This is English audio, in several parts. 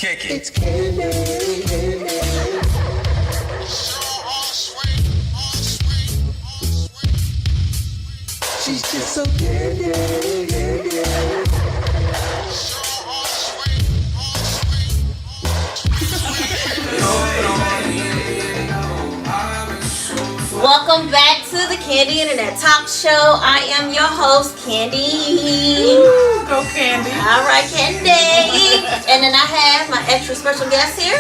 Kick it. It's candy. She's just so candy. Welcome back to the Candy Internet Talk Show. I am your host, Candy. Woo, go Candy. All right, Candy. And then I have my extra special guest here.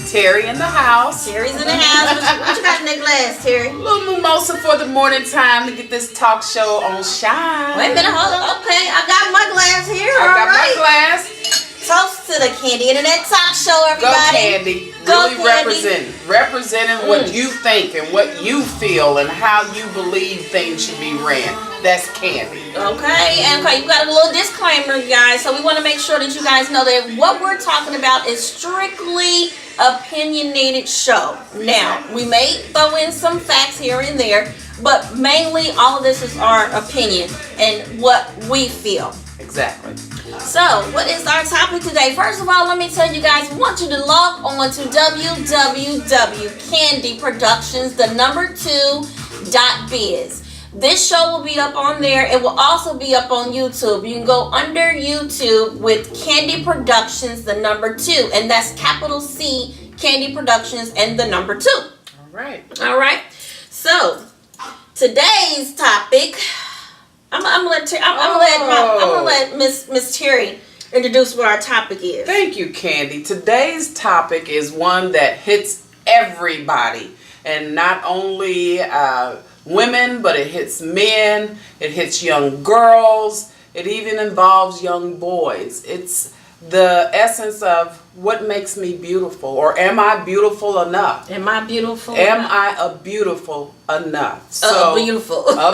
Terri in the house. Terry's in the house. What you got in that glass, Terry? A little mimosa for the morning time to get this talk show on shine. Wait a minute, hold on. Okay, I got my glass here. I got my glass. Toast to the Candy Internet Talk Show, everybody. Go Candy. Go Really Candy. representing what you think and what you feel and how you believe things should be ran. That's Candy. Okay, and you got a little disclaimer, guys. So we want to make sure that you guys know that what we're talking about is strictly opinionated show. Now, we may throw in some facts here and there, but mainly all of this is our opinion and what we feel. Exactly. So, what is our topic today? First of all, let me tell you guys, we want you to log on to www.candyproductions2.biz. This show will be up on there. It will also be up on YouTube. You can go under YouTube with Candy Productions, 2, and that's capital C, Candy Productions, and 2. All right. All right. So, today's topic, I'm gonna let Miss Terry introduce what our topic is. Thank you, Candy. Today's topic is one that hits everybody, and not only women, but it hits men, it hits young girls, it even involves young boys. It's the essence of what makes me beautiful, or am I beautiful enough? Am I beautiful? Am I a beautiful enough? Beautiful. a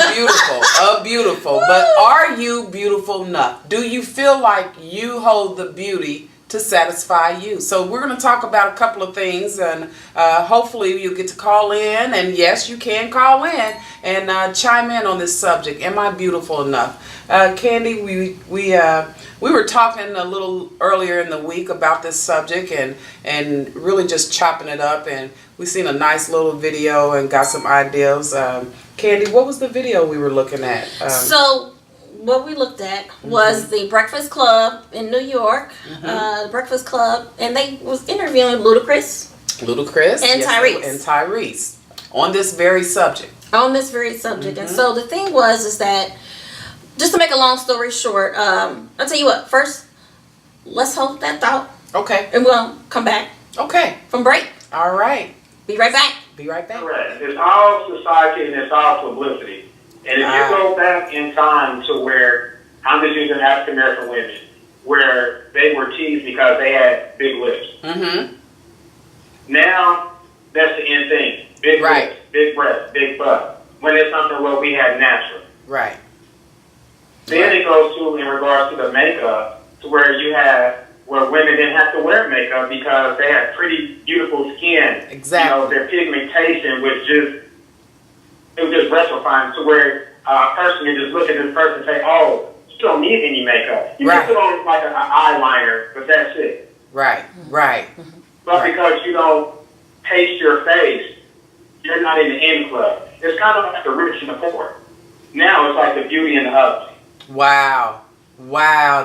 beautiful. But are you beautiful enough? Do you feel like you hold the beauty to satisfy you? So we're going to talk about a couple of things, and hopefully you get to call in, and yes, you can call in and chime in on this subject. Am I beautiful enough? Candy, we were talking a little earlier in the week about this subject and really just chopping it up, and we seen a nice little video and got some ideas. Candy, what was the video we were looking at? So what we looked at was the Breakfast Club in New York, Breakfast Club, and they was interviewing Ludacris and Tyrese on this very subject. And so the thing is that, just to make a long story short, I'll tell you what, first let's hold that thought. Okay. And we'll come back. Okay. From break. All right. Be right back. Correct. It's all society and it's all publicity. And if you go back in time to where, I'm just using African American women, where they were teased because they had big lips. Mm-hmm. Now, that's the end thing. Big lips, big breasts, big butt. When it's something where we had natural. Right. Then it goes to, in regards to the makeup, to where you have, where women didn't have to wear makeup because they had pretty beautiful skin. Exactly. You know, their pigmentation was just retrofying, to where a person can just look at this person and say, oh, you don't need any makeup. You can put on like an eyeliner, but that's it. Right. But because you don't paste your face, you're not in the in club. It's kind of like the rich and the poor. Now it's like the beauty and the ugly. Wow,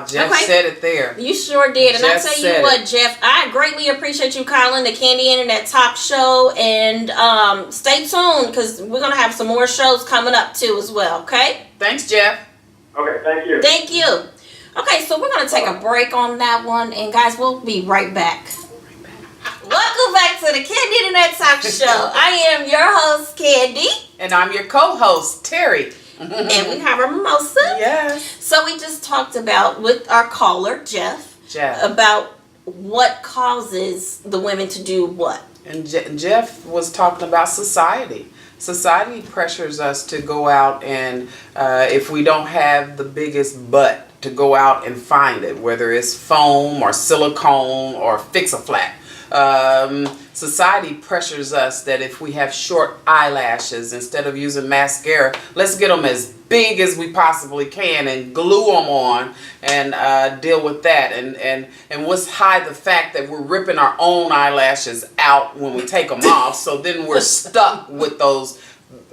Jeff said it there. You sure did. And Jeff I tell you what, Jeff, I greatly appreciate you calling the Candy Internet Talk Show. And stay tuned, because we're going to have some more shows coming up too as well, okay? Thanks, Jeff. Okay, thank you. Thank you. Okay, so we're going to take a break on that one. And guys, we'll be right back. Welcome back to the Candy Internet Talk Show. I am your host, Candy. And I'm your co-host, Terri. And we have a mimosa. Yes. So we just talked about, with our caller, Jeff, about what causes the women to do what. And Jeff was talking about society. Society pressures us to go out and, if we don't have the biggest butt, to go out and find it, whether it's foam or silicone or Fix-A-Flat. Society pressures us that if we have short eyelashes, instead of using mascara, let's get them as big as we possibly can and glue them on and deal with that. And what's hide the fact that we're ripping our own eyelashes out when we take them off, so then we're stuck with those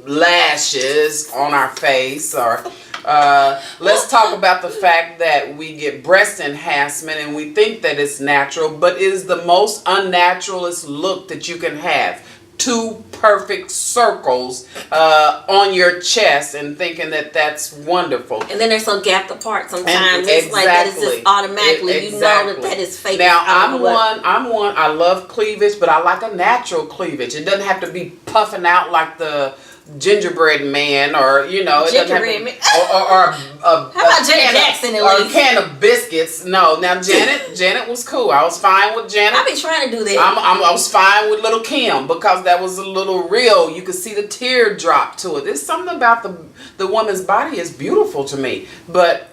lashes on our face. Or let's talk about the fact that we get breast enhancement and we think that it's natural, but it is the most unnaturalist look that you can have. 2 perfect circles on your chest and thinking that that's wonderful. And then they're so gapped apart sometimes. And it's like that is just automatically, you know that is fake. Now I'm one, I love cleavage, but I like a natural cleavage. It doesn't have to be puffing out like the gingerbread man, or it doesn't have to, or how about Janet Jackson at or least? a can of biscuits. No, now Janet was cool. I was fine with Janet. I be trying to do that. I was fine with Little Kim because that was a little real. You could see the tear drop to it. There's something about the woman's body is beautiful to me, but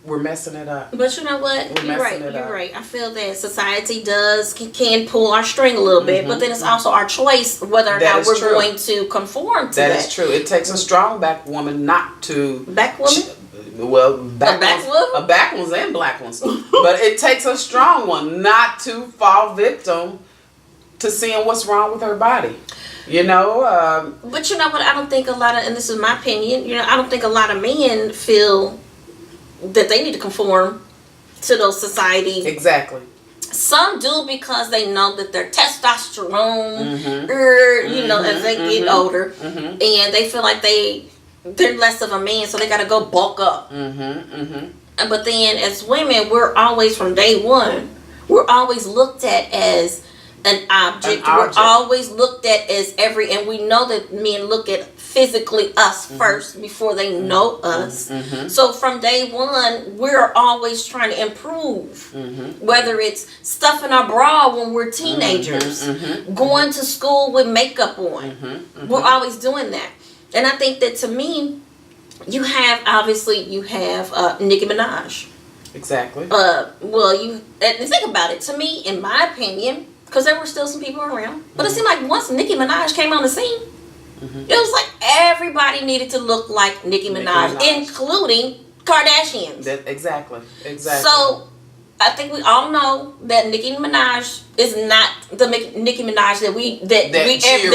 we're messing it up. But you know what? We're You're right. messing it up. You're right. I feel that society can pull our string a little bit, but then it's also our choice whether or not we're going to conform to that. That is true. It takes a strong back woman not to. Back woman? Well, back ones and black ones. But it takes a strong one not to fall victim to seeing what's wrong with her body. But you know what? I don't think a lot of, and this is my opinion, I don't think a lot of men feel that they need to conform to those society. Exactly. Some do because they know that their testosterone, as they get older, and they feel like they're less of a man, so they got to go bulk up. But then, as women, we're always from day one, we're always looked at as an object. We're always looked at as and we know that men look at physically us first before they know us. So from day one, we're always trying to improve. Whether it's stuffing our bra when we're teenagers, going to school with makeup on, we're always doing that. And I think that, to me, you have Nicki Minaj. Exactly. And think about it. To me, in my opinion, because there were still some people around, but it seemed like once Nicki Minaj came on the scene, it was like everybody needed to look like Nicki Minaj, including Kardashians. Exactly. So I think we all know that Nicki Minaj is not the Nicki Minaj the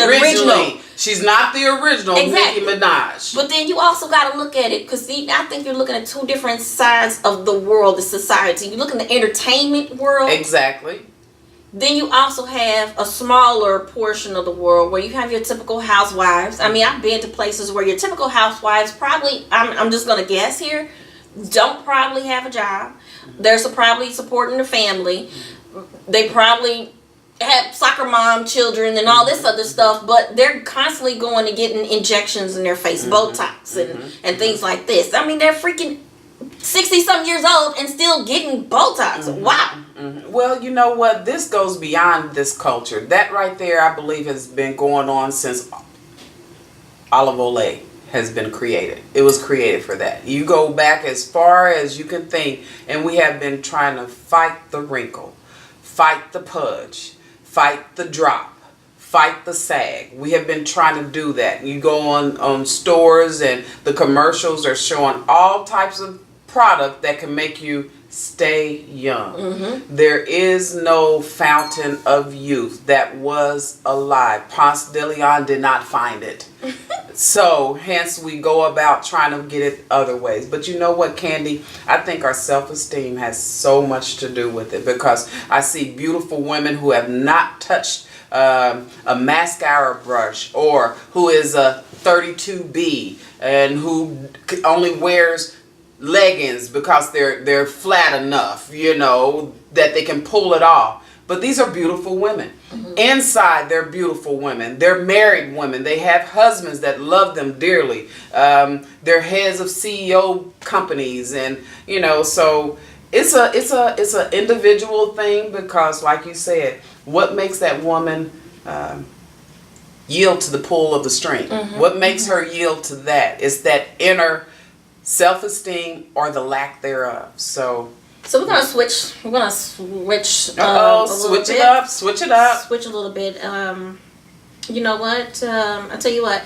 original. She's not the original Nicki Minaj. But then you also got to look at it, because I think you're looking at 2 different sides of the world, the society. You look in the entertainment world. Exactly. Then you also have a smaller portion of the world where you have your typical housewives. I mean, I've been to places where your typical housewives probably, I'm just going to guess here, don't probably have a job. They're probably supporting the family. They probably have soccer mom children and all this other stuff, but they're constantly going to getting injections in their face, Botox and things like this. I mean, they're freaking 60-something years old and still getting Botox. Wow. Well, you know what? This goes beyond this culture. That right there, I believe, has been going on since olive oil has been created. It was created for that. You go back as far as you can think, and we have been trying to fight the wrinkle, fight the pudge, fight the drop, fight the sag. We have been trying to do that. You go on stores, and the commercials are showing all types of product that can make you stay young. There is no fountain of youth. That was a lie. Ponce de Leon did not find it. So hence we go about trying to get it other ways. But you know what, Candy? I think our self-esteem has so much to do with it, because I see beautiful women who have not touched a mascara brush, or who is a 32B and who only wears leggings because they're flat enough, that they can pull it off. But these are beautiful women. Inside, they're beautiful women. They're married women. They have husbands that love them dearly. They're heads of CEO companies, and so it's a individual thing, because, like you said, what makes that woman yield to the pull of the string? What makes her yield to that? It's that inner self-esteem or the lack thereof. So So we're gonna switch. We're gonna switch. Switch it up. Switch it up. Switch a little bit. You know what? I'll tell you what.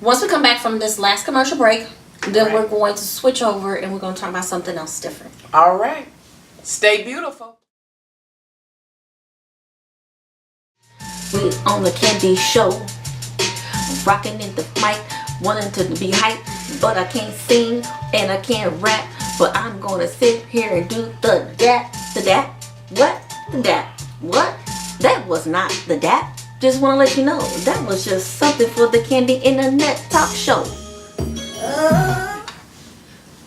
Once we come back from this last commercial break, then we're going to switch over and we're going to talk about something else different. All right. Stay beautiful. We on the Candy Show, rocking in the mic, wanting to be hype, but I can't sing and I can't rap. But I'm gonna sit here and do the dap, what, the dap, what? That was not the dap. Just want to let you know that was just something for the Candy Internet Talk Show.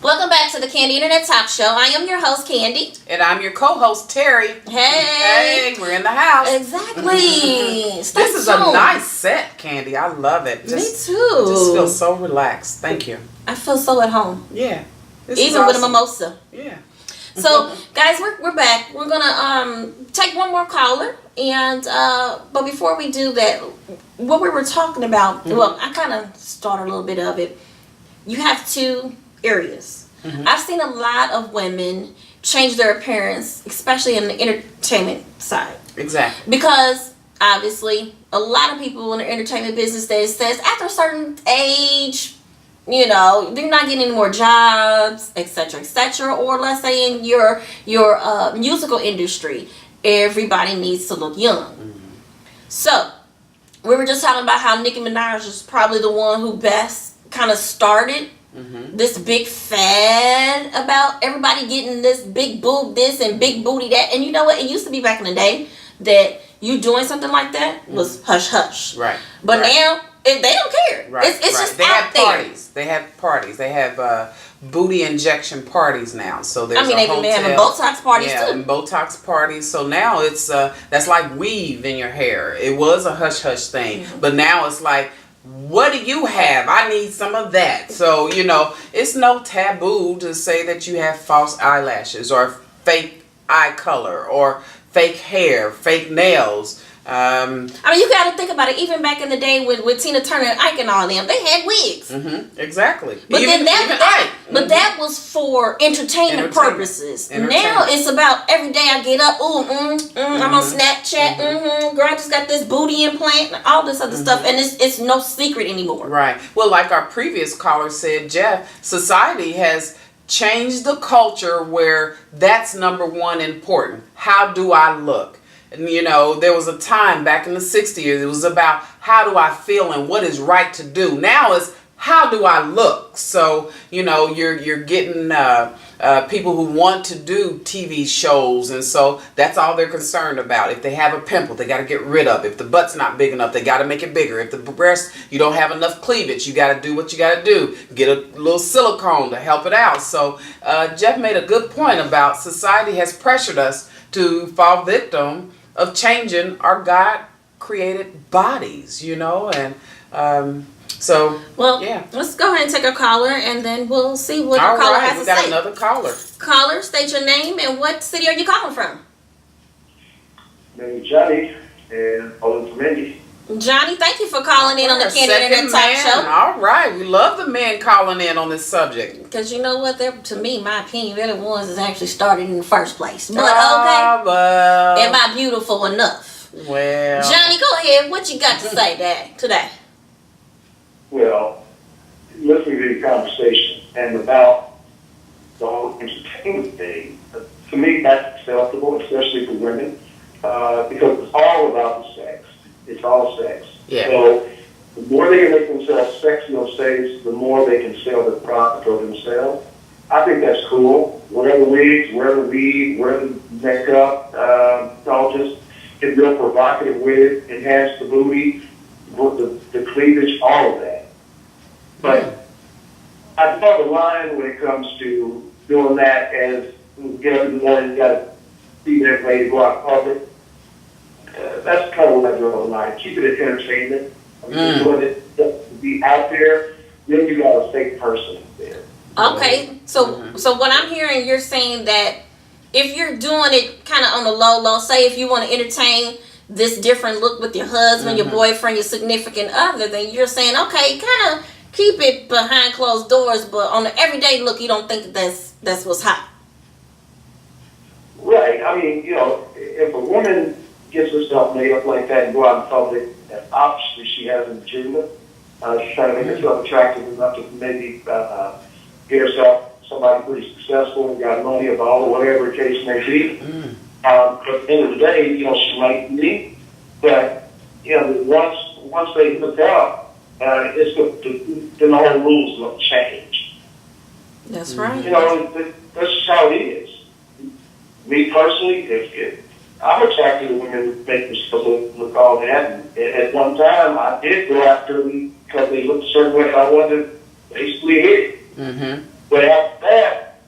Welcome back to the Candy Internet Talk Show. I am your host, Candy. And I'm your co-host, Terri. Hey. Hey, we're in the house. Exactly. This is a nice set, Candy. I love it. Me too. Just feel so relaxed. Thank you. I feel so at home. Yeah. Even with a mimosa. Yeah. So, guys, we're back. We're gonna take one more caller, and but before we do that, what we were talking about. Well, I kind of started a little bit of it. You have two areas. I've seen a lot of women change their appearance, especially in the entertainment side. Exactly. Because obviously, a lot of people in the entertainment business that says after a certain age, you know, they're not getting any more jobs, etc., etc. Or let's say in your musical industry, everybody needs to look young. So we were just talking about how Nicki Minaj is probably the one who best kind of started this big fad about everybody getting this big boob this and big booty that. And you know what? It used to be back in the day that you doing something like that was hush hush. Right. But now they don't care. Right. It's just they out have there. parties. They have parties. They have booty injection parties now. So there's they've been having Botox parties too. And Botox parties. So now it's that's like weave in your hair. It was a hush hush thing, but now it's like, what do you have? I need some of that. So, you know, it's no taboo to say that you have false eyelashes or fake eye color or fake hair, fake nails. I mean, you got to think about it. Even back in the day with Tina Turner and Ike and all them, they had wigs. Exactly. But that was for entertainment purposes. Now it's about every day I get up. I'm on Snapchat. Girl, I just got this booty implant and all this other stuff, and it's no secret anymore. Right. Well, like our previous caller said, Jeff, society has changed the culture where that's number one important. How do I look? And, you know, there was a time back in the 60s, it was about how do I feel and what is right to do. Now it's how do I look? So, you know, you're getting people who want to do TV shows, and so that's all they're concerned about. If they have a pimple, they got to get rid of it. If the butt's not big enough, they got to make it bigger. If the breast, you don't have enough cleavage, you got to do what you got to do. Get a little silicone to help it out. So Jeff made a good point about society has pressured us to fall victim of changing our God-created bodies, you know, and let's go ahead and take a caller, and then we'll see what our caller has to say. We got another caller. Caller, state your name and what city are you calling from? My name is Johnny, and calling from Indy. Johnny, thank you for calling in on the Candy Internet Talk Show. All right, we love the men calling in on this subject. Because you know what, to me, my opinion, they're the ones that actually started in the first place. But okay, well, am I beautiful enough? Well, Johnny, go ahead. What you got to say today? Well, listening to the conversation and about the whole entertainment thing, to me that's acceptable, especially for women, because it's all about the sex. It's all sex. Yeah. So the more they can make themselves sexy on stage, the more they can sell the product for themselves. I think that's cool. Wear the wigs, wear the weave, wear the makeup. I'll just get real provocative with it, enhance the booty, with the cleavage, all of that. But I draw the line when it comes to doing that as you get up in the morning, you got to be there ready to go out public. That's kind of what I draw the line. Keep it as entertainment. Doing it just to be out there, then you got a fake person there. Okay, so what I'm hearing, you're saying that if you're doing it kind of on the low, say if you want to entertain this different look with your husband, your boyfriend, your significant other, then you're saying, okay, kind of keep it behind closed doors, but on the everyday look, you don't think that's what's hot. Right. I mean, if a woman gets herself made up like that and go out in public, and obviously she has an agenda. She's trying to make herself attractive enough to maybe get herself somebody pretty successful, got money, a ball, or whatever the case may be. But at the end of the day, she might need that. Once they hook up, then the whole rules will change. That's right. That's just how it is. Me personally, if I'm attracted to women who make themselves look all that, and at one time I did go after them because they looked a certain way. I wanted to basically hit it. Mm-hmm. But after that,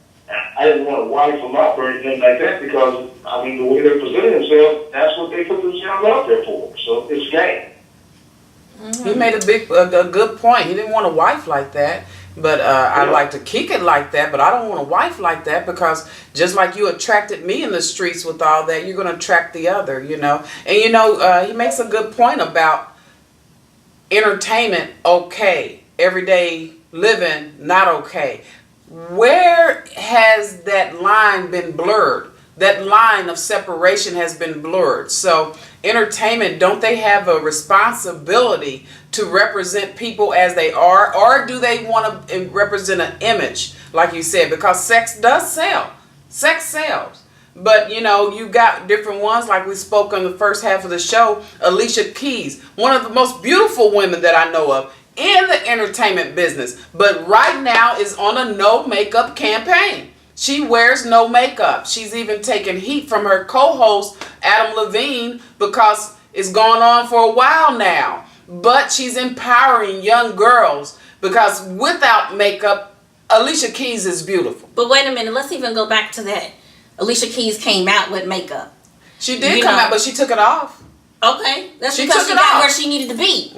I didn't want to wife them up or anything like that because, the way they presented themselves, that's what they put themselves out there for. So it's game. He made a good point. He didn't want a wife like that. But I like to kick it like that, but I don't want a wife like that because just like you attracted me in the streets with all that, you're going to attract the other, And, he makes a good point about entertainment, okay. Everyday living, not okay. Where has that line been blurred? That line of separation has been blurred. So entertainment, don't they have a responsibility to represent people as they are? Or do they want to represent an image, like you said? Because sex does sell. Sex sells. But, you got different ones, like we spoke on the first half of the show. Alicia Keys, one of the most beautiful women that I know of in the entertainment business. But right now is on a no makeup campaign. She wears no makeup. She's even taken heat from her co-host, Adam Levine, because it's gone on for a while now. But she's empowering young girls because without makeup, Alicia Keys is beautiful. But wait a minute. Let's even go back to that. Alicia Keys came out with makeup. She did come out, but she took it off. Okay. That's because she got where she needed to be.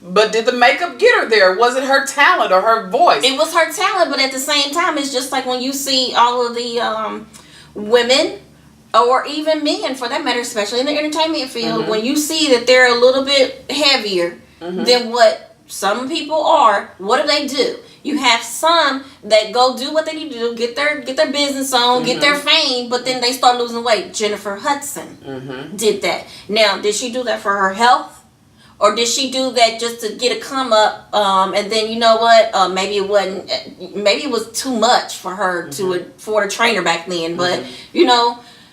But did the makeup get her there? Was it her talent or her voice? It was her talent, but at the same time, it's just like when you see all of the women, or even men for that matter, especially in the entertainment field, when you see that they're a little bit heavier than what some people are, what do? You have some that go do what they need to do, get their business on, get their fame, but then they start losing weight. Jennifer Hudson did that. Now, did she do that for her health? Or did she do that just to get a come up? And then maybe it wasn't. Maybe it was too much for her to afford a trainer back then. But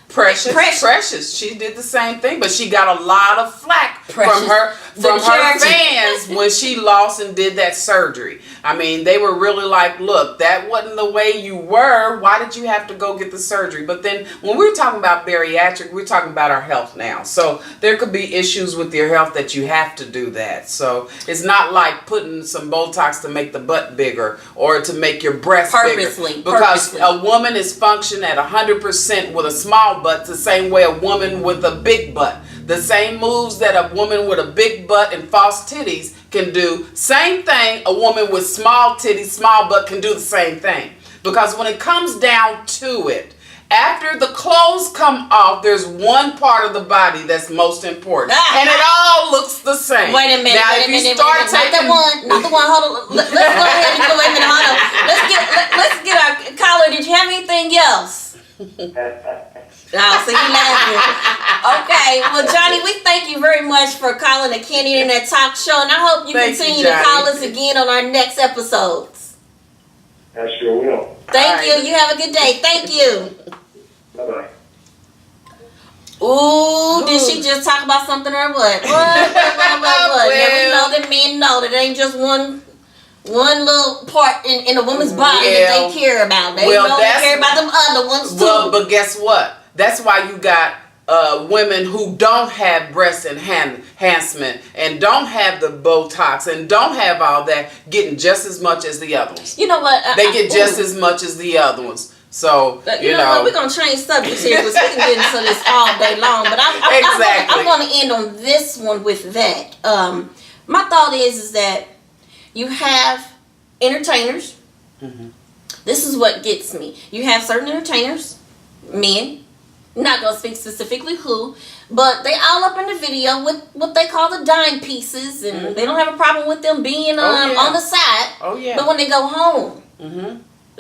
Precious. She did the same thing, but she got a lot of flack from her fans when she lost and did that surgery. They were really like, look, that wasn't the way you were. Why did you have to go get the surgery? But then when we're talking about bariatric, we're talking about our health now. So there could be issues with your health that you have to do that. So it's not like putting some Botox to make the butt bigger or to make your breast bigger. Because a woman is functioning at 100% with a small butt the same way a woman with a big butt. The same moves that a woman with a big butt and false titties can do, same thing a woman with small titties, small butt can do the same thing. Because when it comes down to it, after the clothes come off, there's one part of the body that's most important. And it all looks the same. Wait a minute, now, wait a minute. Not the one, hold on. Let's go ahead and wait a minute, hold on. Let's get our caller. Did you have anything else? Oh, so you laughing. Okay, well, Johnny, we thank you very much for calling the Candy Internet Talk Show, and I hope you continue to call us again on our next episodes. I sure will. Thank you. You have a good day. Thank you. Bye-bye. Ooh, did she just talk about something or what? What? Now we know that men know that it ain't just one little part in a woman's body that they care about. They care about them other ones too. Well, but guess what? That's why you got women who don't have breast enhancement and don't have the Botox and don't have all that getting just as much as the other ones. You know what? They get just as much as the other ones. So, you know what? We're going to change subjects here because we can get into this all day long. But I'm going to end on this one with that. My thought is that you have entertainers. This is what gets me. You have certain entertainers, men, not going to speak specifically who, but they all up in the video with what they call the dime pieces, and they don't have a problem with them being on the side. Oh, yeah. But when they go home,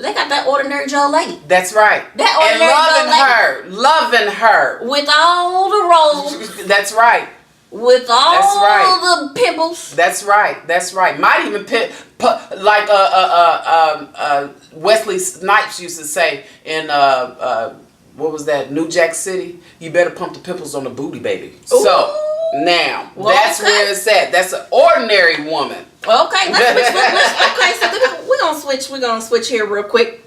They got that ordinary Joe lady. That's right. That and loving her. With all the rolls. That's right. With all the pimples. That's right. That's right. Might even like Wesley Snipes used to say in what was that, New Jack City? You better pump the pimples on the booty, baby. Ooh. So now that's where it's at. That's an ordinary woman. Okay, okay, so we're gonna switch here real quick.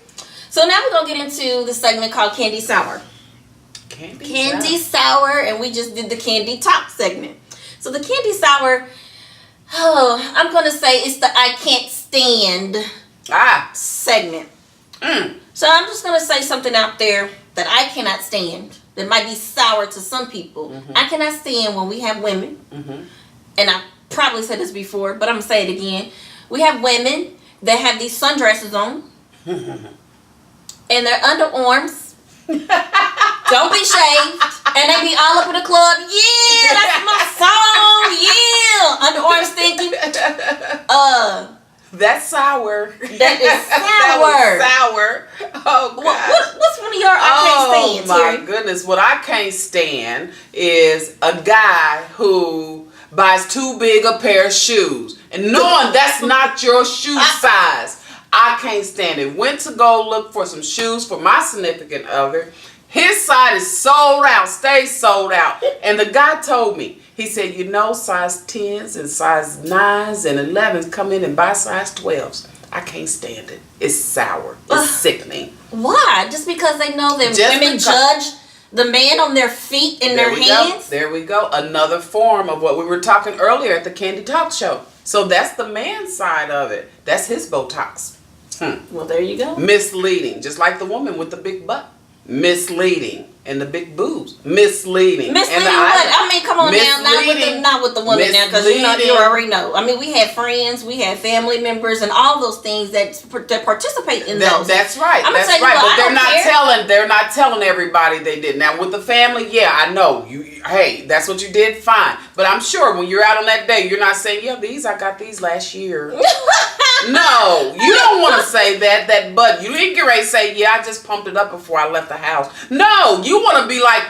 So now we're gonna get into the segment called Candy Sour. Candy Sour, and we just did the Candy Talk segment. So the Candy Sour, I'm gonna say it's the I can't stand segment. So I'm just gonna say something out there that I cannot stand. That might be sour to some people. I cannot stand when we have women, and I probably said this before, but I'm gonna say it again. We have women that have these sundresses on, and their underarms don't be shaved, and they be all up in the club. Yeah, that's my song. Yeah, underarms thinking. That's sour. That is sour. That was sour. Oh God. What's one of your I can't stand, Terri? Oh my goodness, what I can't stand is a guy who buys too big a pair of shoes and knowing that's not your shoe size. I can't stand it. Went to go look for some shoes for my significant other. His side is sold out, stays sold out. And the guy told me, he said, you know, size 10s and size 9s and 11s come in and buy size 12s. I can't stand it. It's sour. It's sickening. Why? Just because they know that women judge the man on their feet and their hands? There we go. Another form of what we were talking earlier at the Candy Talk show. So that's the man's side of it. That's his Botox. Well, there you go. Misleading. Just like the woman with the big butt. Misleading. And the big boobs. Misleading. Misleading what? I mean, come on now. Not with the woman now, because you already know. I mean, we had friends, we had family members, and all those things that participate in those. That's right. That's right. But they're not telling everybody they did. Now with the family, yeah, I know. Hey, that's what you did, fine. But I'm sure when you're out on that day, you're not saying, yeah, I got these last year. No, you don't want to say that, but you didn't get ready to say, yeah, I just pumped it up before I left the house. No, you want to be like,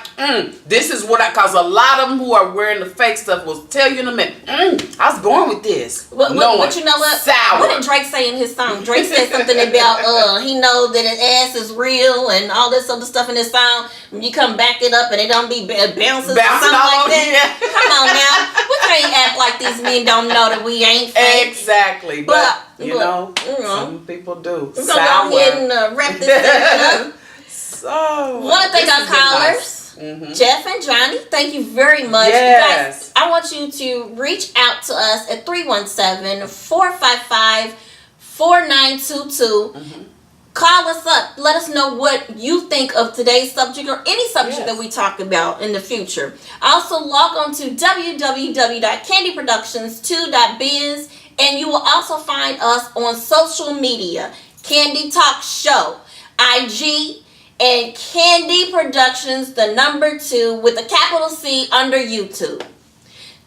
this is what because a lot of them who are wearing the fake stuff will tell you in a minute, I was born with this. But you know what? Sour. What did Drake say in his song? Drake said something about, he know that his ass is real and all this other stuff in his song. When you come back it up and it don't be bounces or something like that. Yeah. Come on now. We can't act like these men don't know that we ain't fake. Exactly. But you know, some people do. We're going to go ahead and wrap this thing up. So, want to thank our callers, nice. Jeff and Johnny. Thank you very much. Yes. You guys, I want you to reach out to us at 317-455-4922. Call us up. Let us know what you think of today's subject or any subject that we talk about in the future. Also, log on to www.candyproductions2.biz, and you will also find us on social media. Candy Talk Show, IG, and Candy Productions, the number 2 with a capital C under YouTube.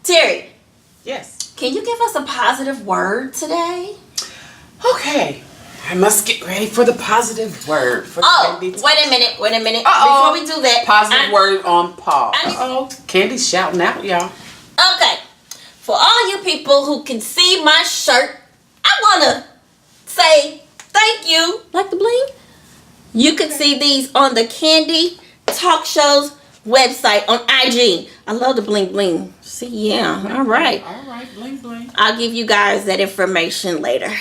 Terri. Yes. Can you give us a positive word today? Okay. I must get ready for the positive word. For Candy Talk. Wait a minute. Uh-oh. Before we do that. Positive word on pause. Candy's shouting out, y'all. Okay. For all you people who can see my shirt, I want to say thank you. Like the bling? You can see these on the Candy Talk Show's website on IG. I love the bling bling. See, yeah. All right. All right, bling bling. I'll give you guys that information later.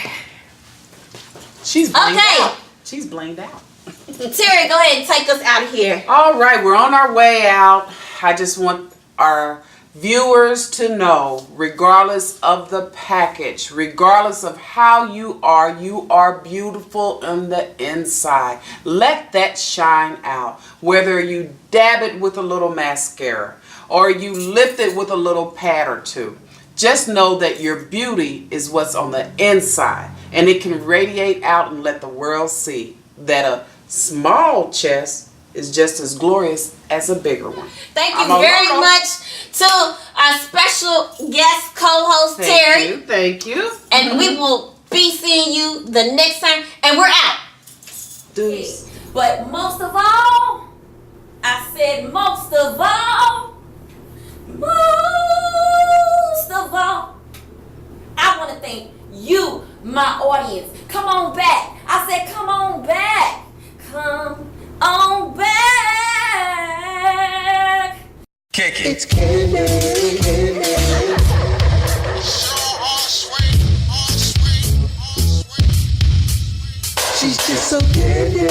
She's blinged out. She's blinged out. Terri, go ahead and take us out of here. All right, we're on our way out. I just want our viewers to know, regardless of the package, regardless of how you are beautiful on the inside. Let that shine out. Whether you dab it with a little mascara or you lift it with a little pad or two. Just know that your beauty is what's on the inside, and it can radiate out and let the world see that a small chest is just as glorious as a bigger one. Thank you very much to our special guest co-host, Terri. Thank you. And we will be seeing you the next time. And we're out. Deuce. But most of all, I said most of all, I want to thank you, my audience. Come on back. I said come on back. Come on back. Kick it. It's candy. She's just so candy.